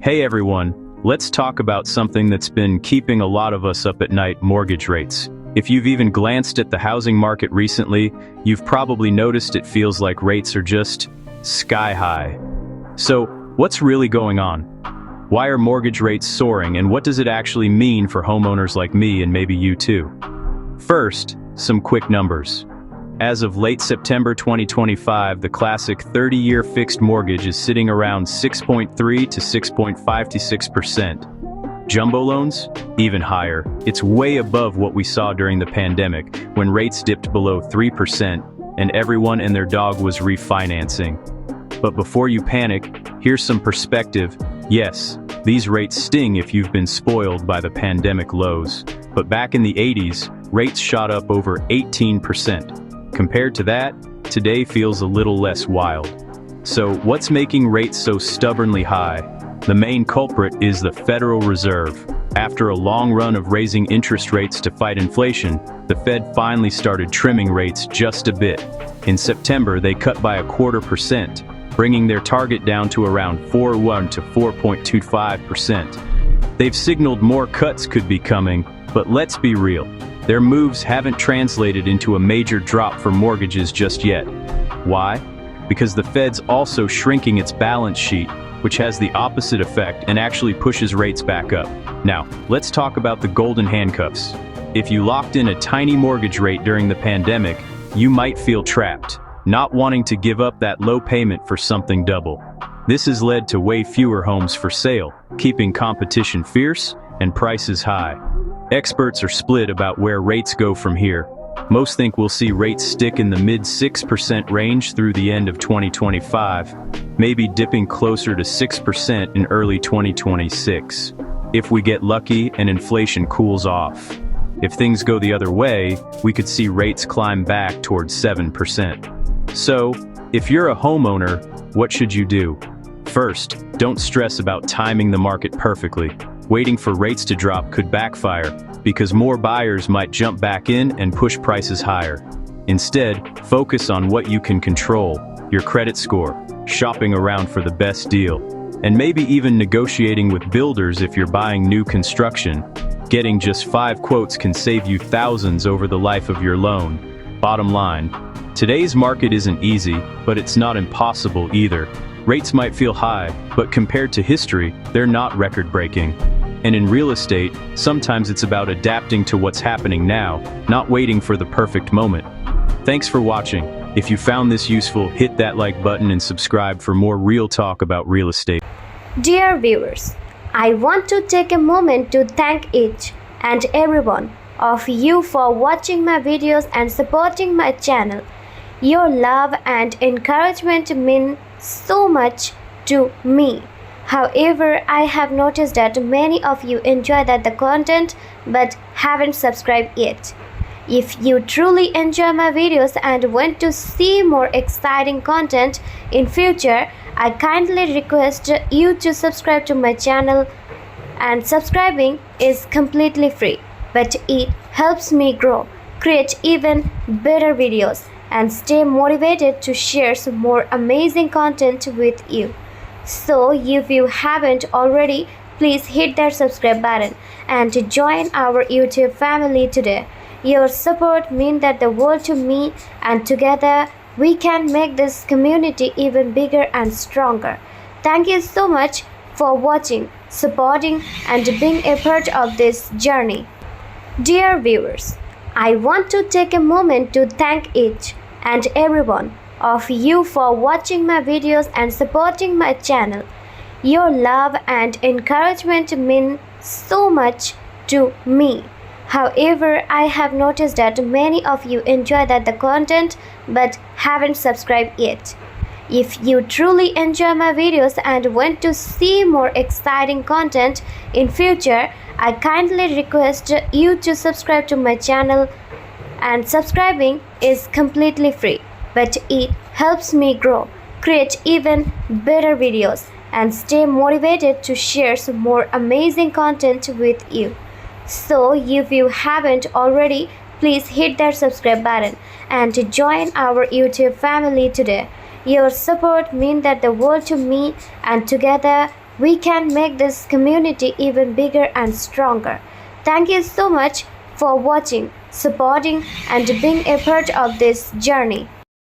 Hey everyone, let's talk about something that's been keeping a lot of us up at night: mortgage rates. If you've even glanced at the housing market recently, you've probably noticed it feels like rates are just sky high. So, what's really going on? Why are mortgage rates soaring, and what does it actually mean for homeowners like me and maybe you too? First, some quick numbers. As of late September 2025, the classic 30-year fixed mortgage is sitting around 6.3 to 6.56%. Jumbo loans? Even higher. It's way above what we saw during the pandemic, when rates dipped below 3% and everyone and their dog was refinancing. But before you panic, here's some perspective. Yes, these rates sting if you've been spoiled by the pandemic lows. But back in the 80s, rates shot up over 18%. Compared to that, today feels a little less wild. So, what's making rates so stubbornly high? The main culprit is the Federal Reserve. After a long run of raising interest rates to fight inflation, the Fed finally started trimming rates just a bit. In September, they cut by 0.25%, bringing their target down to around 4.1 to 4.25%. They've signaled more cuts could be coming, but let's be real. Their moves haven't translated into a major drop for mortgages just yet. Why? Because the Fed's also shrinking its balance sheet, which has the opposite effect and actually pushes rates back up. Now, let's talk about the golden handcuffs. If you locked in a tiny mortgage rate during the pandemic, you might feel trapped, not wanting to give up that low payment for something double. This has led to way fewer homes for sale, keeping competition fierce and prices high. Experts are split about where rates go from here. Most think we'll see rates stick in the mid-6% range through the end of 2025, maybe dipping closer to 6% in early 2026, if we get lucky and inflation cools off. If things go the other way, we could see rates climb back towards 7%. So, if you're a homeowner, what should you do? First, don't stress about timing the market perfectly. Waiting for rates to drop could backfire, because more buyers might jump back in and push prices higher. Instead, focus on what you can control: your credit score, shopping around for the best deal, and maybe even negotiating with builders if you're buying new construction. Getting just 5 quotes can save you thousands over the life of your loan. Bottom line, today's market isn't easy, but it's not impossible either. Rates might feel high, but compared to history, they're not record-breaking. And in real estate, sometimes it's about adapting to what's happening now, not waiting for the perfect moment. Thanks for watching. If you found this useful, hit that like button and subscribe for more real talk about real estate. Dear viewers, I want to take a moment to thank each and every one of you for watching my videos and supporting my channel. Your love and encouragement mean so much to me. However, I have noticed that many of you enjoy the content but haven't subscribed yet. If you truly enjoy my videos and want to see more exciting content in future, I kindly request you to subscribe to my channel, and subscribing is completely free, but it helps me grow, create even better videos, and stay motivated to share some more amazing content with you. So, if you haven't already, please hit that subscribe button and join our YouTube family today. Your support means the world to me, and together we can make this community even bigger and stronger. Thank you so much for watching, supporting, and being a part of this journey. Dear viewers, I want to take a moment to thank each and every one of you for watching my videos and supporting my channel. Your love and encouragement mean so much to me. However, I have noticed that many of you enjoy the content but haven't subscribed yet. If you truly enjoy my videos and want to see more exciting content in future, I kindly request you to subscribe to my channel, and subscribing is completely free, but it helps me grow, create even better videos, and stay motivated to share some more amazing content with you. So, if you haven't already, please hit that subscribe button and join our YouTube family today. Your support means the world to me, and together we can make this community even bigger and stronger. Thank you so much for watching, supporting, and being a part of this journey.